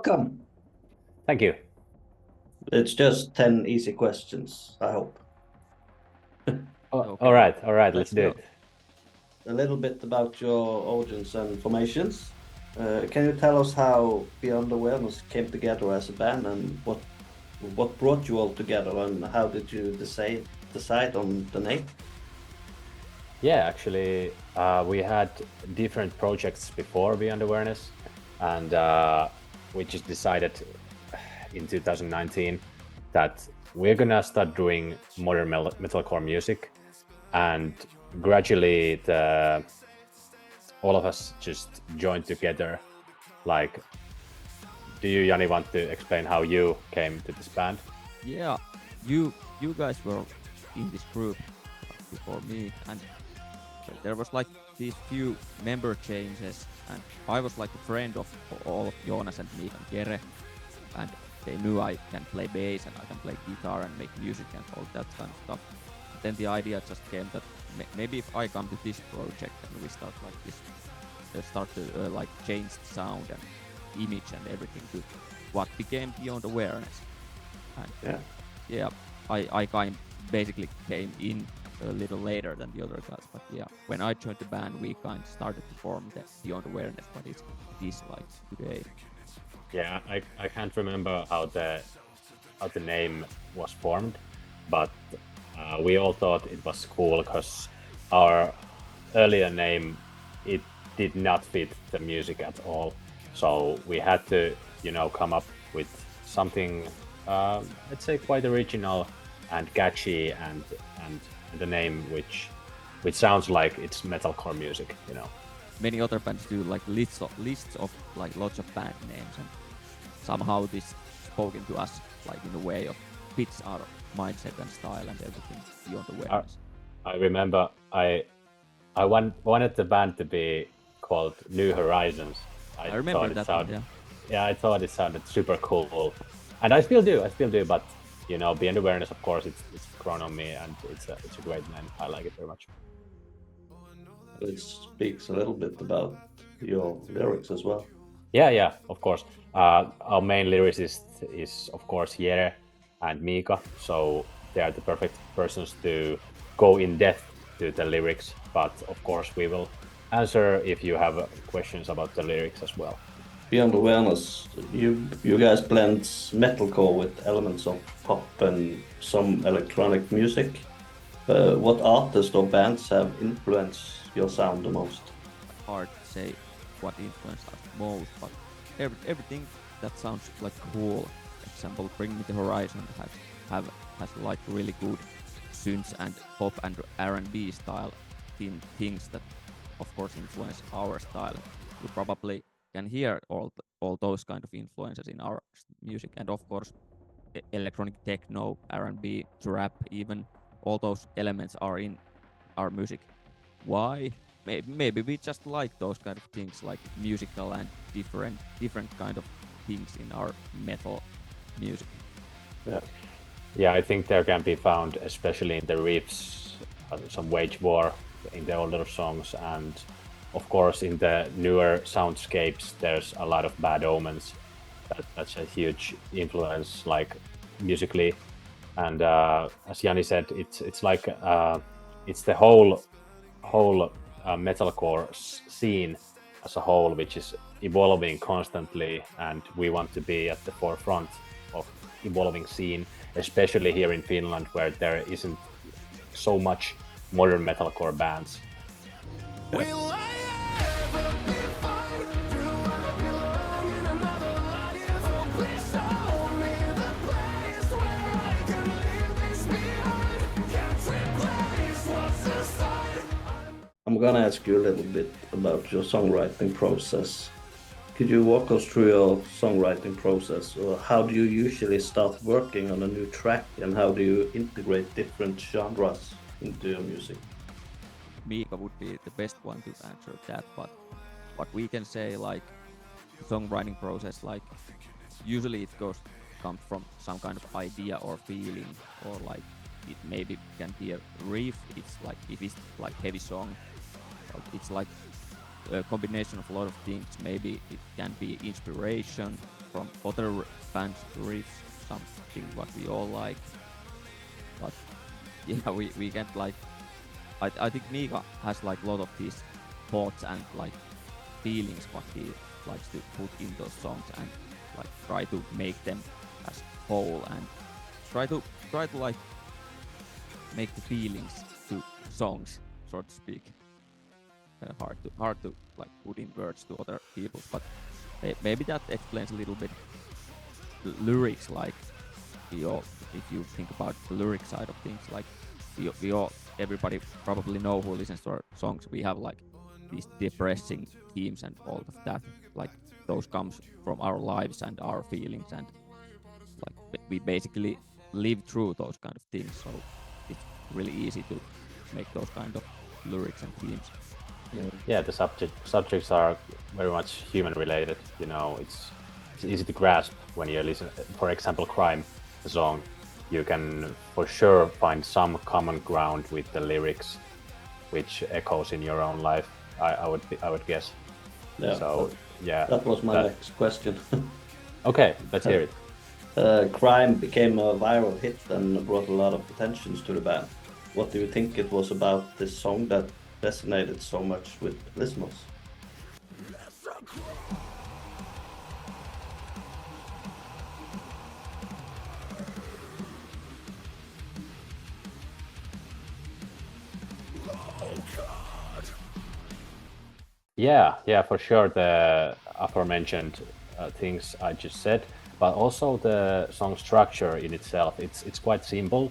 welcome. Thank you. It's just 10 easy questions, I hope. Okay. All right, let's do it. A little bit about your origins and formations. Can you tell us how Beyond Awareness came together as a band and what brought you all together and how did you decide on the name? Yeah, actually, we had different projects before Beyond Awareness, and we just decided in 2019 that we're gonna start doing modern metalcore music, and gradually all of us just joined together. Like, do you, Jani, want to explain how you came to this band? Yeah, you guys were in this group before me, and there was like these few member changes, and I was like a friend of all of Jonas and me and Jere, and they knew I can play bass and I can play guitar and make music and all that kind of stuff. Then the idea just came that maybe if I come to this project and we start like this, start to like change the sound and image and everything to what became Beyond Awareness. And yeah, I kind basically came in a little later than the other guys, but yeah, when I joined the band, we kind of started to form the Beyond Awareness, but it is like today. Yeah, I can't remember how the name was formed, but we all thought it was cool because our earlier name, it did not fit the music at all. So we had to, come up with something, let's say, quite original and catchy, and the name which sounds like it's metalcore music. Many other bands do like lists of like lots of band names, and somehow this spoken to us like in a way of fits our mindset and style and everything Beyond Awareness. I remember I wanted the band to be called New Horizons. I remember that one, yeah, I thought it sounded super cool, and I still do. But Beyond Awareness, of course, it's grown on me, and it's a great name. I like it very much. It speaks a little bit about your lyrics as well. Yeah, of course. Our main lyricist is, of course, Jere and Mika, so they are the perfect persons to go in depth to the lyrics. But of course, we will answer if you have questions about the lyrics as well. Beyond Awareness, you guys blend metalcore with elements of pop and some electronic music. What artists or bands have influenced your sound the most? Hard to say what influenced us most, but everything that sounds like cool. Example, Bring Me the Horizon has like really good synths and pop and R&B style things that of course influence our style. You probably can hear all those kind of influences in our music, and of course electronic techno, R&B, trap, even all those elements are in our music. Why? Maybe we just like those kind of things, like musical and different kind of things in our metal music. Yeah, I think there can be found, especially in the riffs, some wage war in the older songs, and of course in the newer soundscapes there's a lot of Bad Omens. That's a huge influence, like musically, and as Jani said, it's like it's the whole metalcore scene as a whole, which is evolving constantly, and we want to be at the forefront of evolving scene, especially here in Finland, where there isn't so much modern metalcore bands. I'm gonna ask you a little bit about your songwriting process. Could you walk us through your songwriting process, or how do you usually start working on a new track, and how do you integrate different genres into your music? Mika would be the best one to answer that, but what we can say, like songwriting process, like usually it comes from some kind of idea or feeling, or like it maybe can be a riff. It's like if it's like heavy song, it's like a combination of a lot of things. Maybe it can be inspiration, from other bands riffs, something what we all like. But yeah, we can't like. I think Mika has like a lot of these thoughts and like feelings what he likes to put in those songs and like try to make them as whole and try to like make the feelings to songs, so to speak. Hard to like put in words to other people, but maybe that explains a little bit the lyrics. Like we all, if you think about the lyric side of things, like we all, everybody probably know who listens to our songs. We have like these depressing themes and all of that. Like those comes from our lives and our feelings, and like we basically live through those kind of things. So it's really easy to make those kind of lyrics and themes. Yeah, the subjects are very much human related. You know, it's easy to grasp when you listen. For example, Crime, the song, you can for sure find some common ground with the lyrics, which echoes in your own life. I would guess. Yeah. So yeah, That was my next question. Okay, let's hear it. Crime became a viral hit and brought a lot of attention to the band. What do you think it was about this song that resonated so much with listeners? Yeah, for sure. The aforementioned things I just said, but also the song structure in itself. It's quite simple.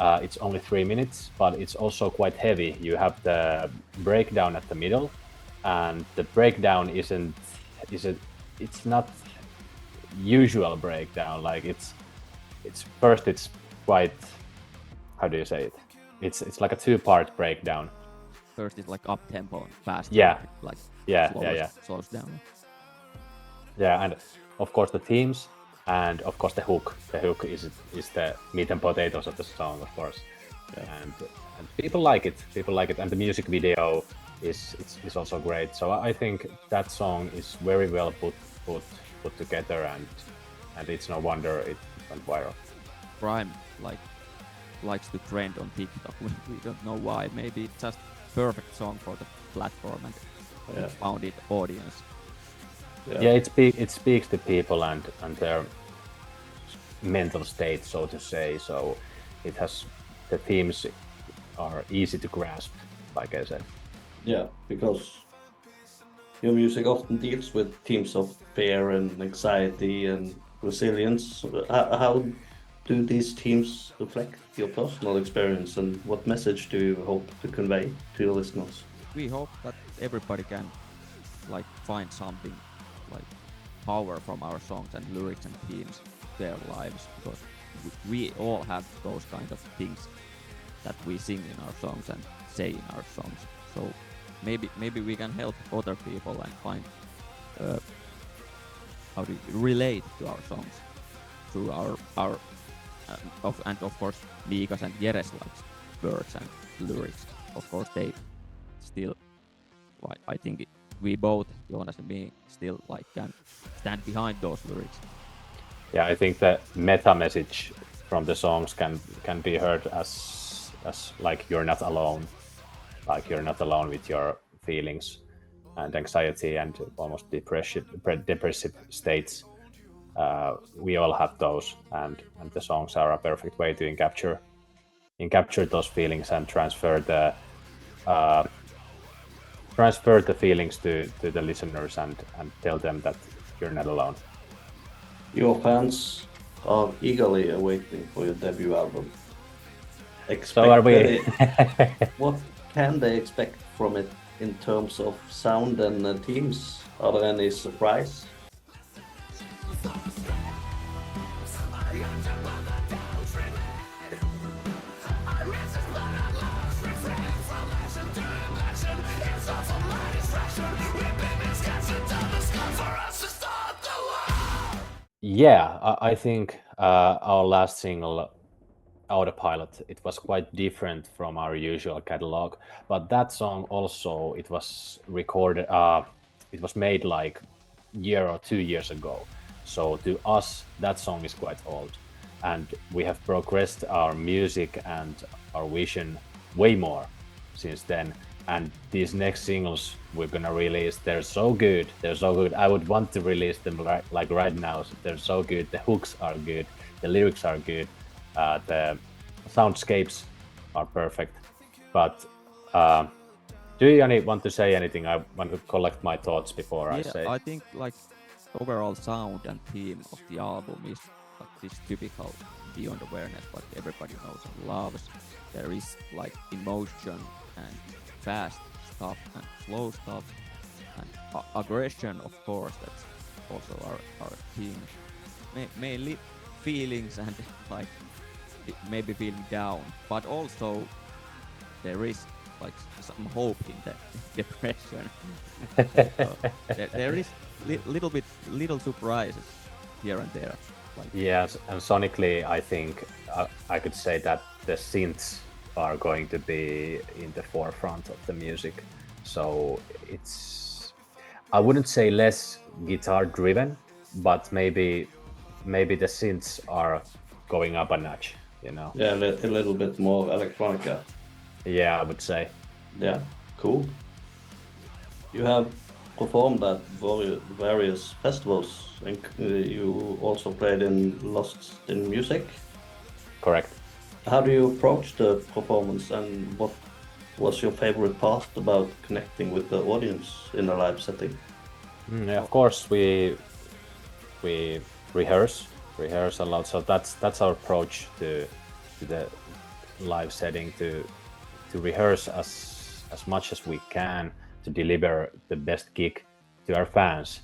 It's only 3 minutes, but it's also quite heavy. You have the breakdown at the middle, and the breakdown it's not usual breakdown. Like it's first it's quite, how do you say it? It's like a two-part breakdown. First is like up tempo and fast. Yeah. Like Yeah. slows down. Yeah, and of course the themes, and of course the hook. The hook is the meat and potatoes of the song, of course. Yeah. And people like it. People like it, and the music video is also great. So I think that song is very well put together, and it's no wonder it went viral. Crime likes to trend on TikTok. We don't know why. Maybe it's just perfect song for the platform and found it audience. Yeah, it speaks to people and their mental state, so to say. So it has, the themes are easy to grasp, like I said. Yeah, because your music often deals with themes of fear and anxiety and resilience. How do these themes reflect your personal experience, and what message do you hope to convey to your listeners? We hope that everybody can like find something like power from our songs and lyrics and themes to their lives, because we all have those kind of things that we sing in our songs and say in our songs. So maybe we can help other people and find how to relate to our songs through our and of course Mika's and Jere's like words and lyrics. Of course they still, I think we both, Jonas and me, still like can stand behind those lyrics. Yeah, I think the meta message from the songs can be heard as like you're not alone. Like you're not alone with your feelings and anxiety and almost depressive states. We all have those, and the songs are a perfect way to encapture those feelings and transfer the feelings to the listeners and tell them that you're not alone. Your fans are eagerly awaiting for your debut album. So are we. What can they expect from it in terms of sound and themes? Are there any surprise? Yeah, I think our last single, Autopilot, it was quite different from our usual catalog, but that song also, it was recorded, it was made like year or 2 years ago. So to us, that song is quite old, and we have progressed our music and our vision way more since then. And these next singles we're gonna release, they're so good. They're so good. I would want to release them like right now. So they're so good. The hooks are good. The lyrics are good. The soundscapes are perfect. But do you, Jani, want to say anything? I want to collect my thoughts before I Yeah, say. I think like overall sound and theme of the album is like this typical Beyond Awareness, what everybody knows and loves. There is like emotion and fast stuff and slow stuff and aggression, of course. That's also our theme. Mainly feelings and like maybe feeling down, but also there is like some hope in the depression. So there is little surprises here and there. Like Yes, and sonically, I think I could say that the synths are going to be in the forefront of the music. So it's, I wouldn't say less guitar driven, but maybe the synths are going up a notch, you know. Yeah, a little bit more electronica. Yeah, I would say. Yeah, cool. You have performed at various festivals, and you also played in Lost in Music. Correct. How do you approach the performance, and what was your favorite part about connecting with the audience in a live setting? Yeah, of course, we rehearse a lot. So that's our approach to the live setting, to rehearse as much as we can to deliver the best gig to our fans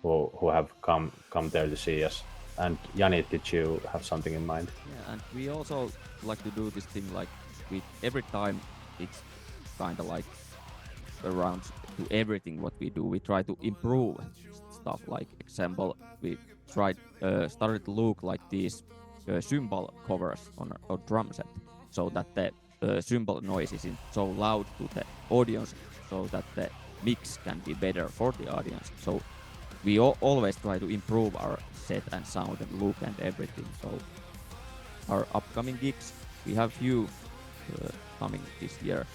who have come there to see us. And Jani, did you have something in mind? yeah, and we also like to do this thing like we every time it's kind of like around to everything what we do. We try to improve stuff. Like example, we tried started to look like these cymbal covers on a drum set, so that the cymbal noise isn't so loud to the audience, so that the mix can be better for the audience. So we always try to improve our set and sound and look and everything. So our upcoming gigs, we have few coming this year,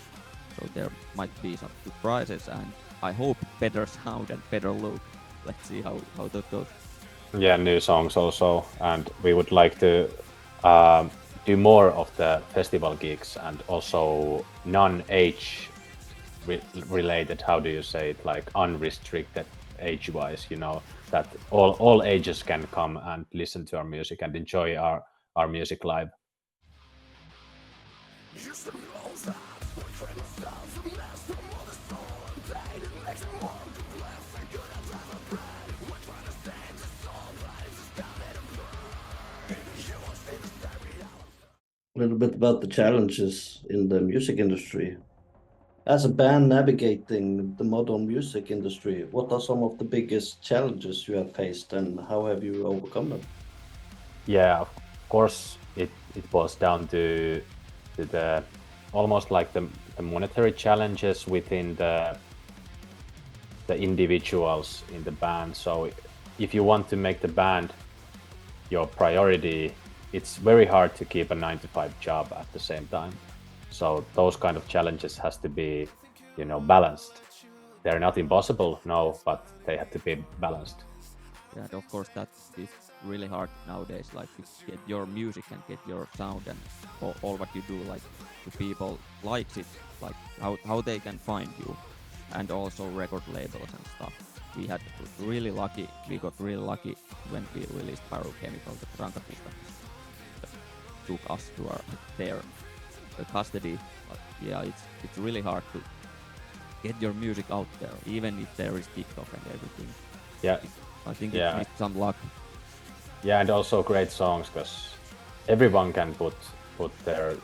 so there might be some surprises, and I hope better sound and better look. Let's see how that goes. Yeah, new songs also, and we would like to do more of the festival gigs and also non-age related. How do you say it? Like unrestricted age-wise, you know, that all ages can come and listen to our music and enjoy our music live. A little bit about the challenges in the music industry. As a band navigating the modern music industry, what are some of the biggest challenges you have faced, and how have you overcome them? Yeah, of course, it boils down to the almost like the monetary challenges within the individuals in the band. So if you want to make the band your priority, it's very hard to keep a 9 to 5 job at the same time. So those kind of challenges has to be, you know, balanced. They're not impossible, no, but they have to be balanced. Yeah, and of course that is really hard nowadays. Like to get your music and get your sound and all what you do, like the people likes it, like how they can find you, and also record labels and stuff. We had really lucky. We got really lucky when we released Pyrochemical. The Rankapusta took us to their custody. But yeah, it's really hard to get your music out there, even if there is TikTok and everything. Yeah, I think Yeah. it needs some luck. yeah, and also great songs because everyone can put their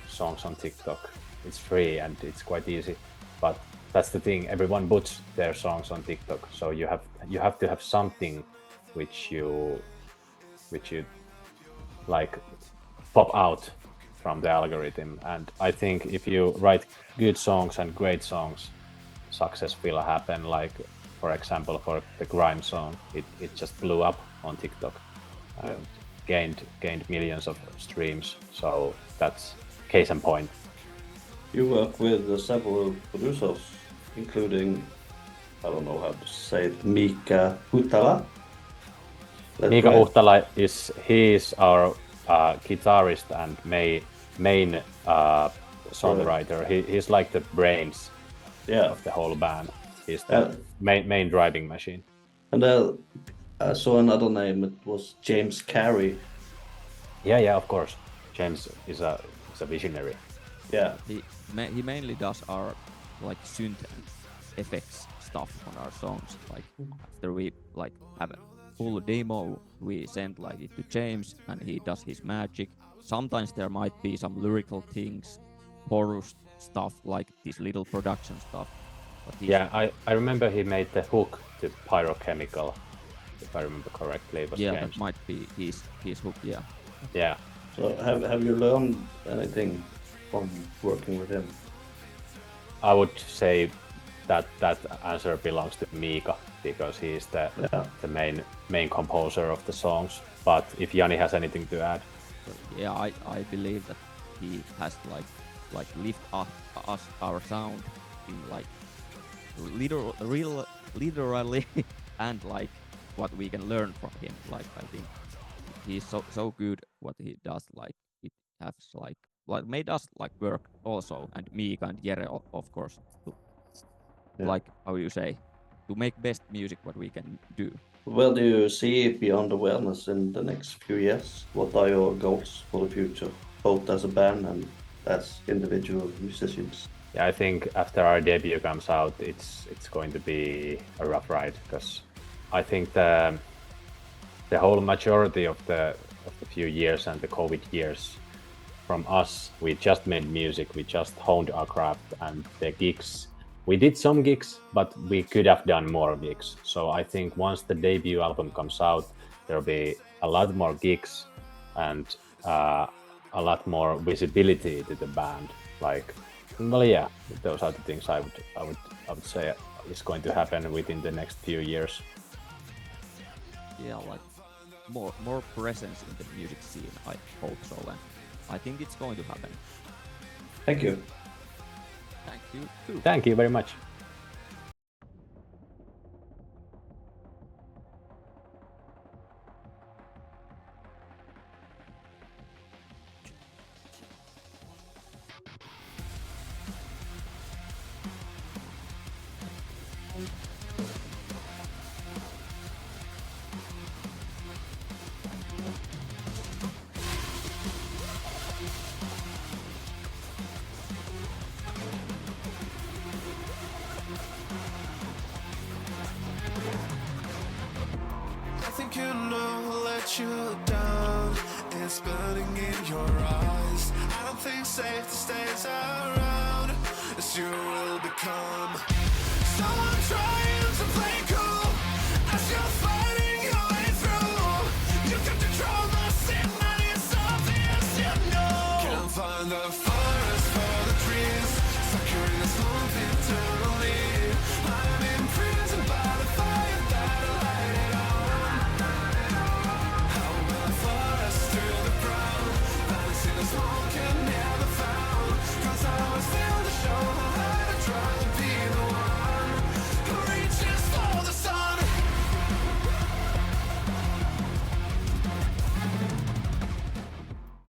songs on TikTok. It's free and it's quite easy, but that's the thing. Everyone puts their songs on TikTok, so you have to have something which you like pop out from the algorithm. And I think if you write good songs and great songs, success will happen. Like for example, for the grime song, it just blew up on TikTok and gained millions of streams. So that's case in point. You work with several producers, including, I don't know how to say it, Mika Hutala. Mika Huhtala is our guitarist and main songwriter. He's like the brains of the whole band. He's the main driving machine. And I saw another name. It was James Carey. Yeah, of course. James is a visionary. Yeah, he mainly does our like synth and effects stuff on our songs. Like after we like have a full demo, we send like it to James, and he does his magic. Sometimes there might be some lyrical things, chorus stuff, like this little production stuff. But yeah, I remember he made the hook to Pyrochemical, if I remember correctly. It was yeah, James. that might be his hook. Yeah. Yeah. so have you learned anything from working with him? I would say that answer belongs to Mika, because he is the main composer of the songs. But if Jani has anything to add, Yeah, I believe that he has like lift up us our sound in like literally and like what we can learn from him. Like I think he's so good what he does. Like it has like made us like work also, and Mika and Jere of course to like how you say, to make best music what we can do. Where do you see Beyond Awareness in the next few years? What are your goals for the future, both as a band and as individual musicians? yeah, I think after our debut comes out, it's going to be a rough ride, because I think the whole majority of the few years and the COVID years from us, we just made music, we just honed our craft, and the gigs. We did some gigs, but we could have done more gigs. So I think once the debut album comes out, there'll be a lot more gigs and a lot more visibility to the band. Like, well, yeah, those are the things I would say is going to happen within the next few years. Yeah, like more presence in the music scene. I hope so, and I think it's going to happen. Thank you. Thank you too. Thank you very much. I think you know who let you down. It's burning in your eyes. I don't think safety stays around, as you will become someone trying to play cool as you fall.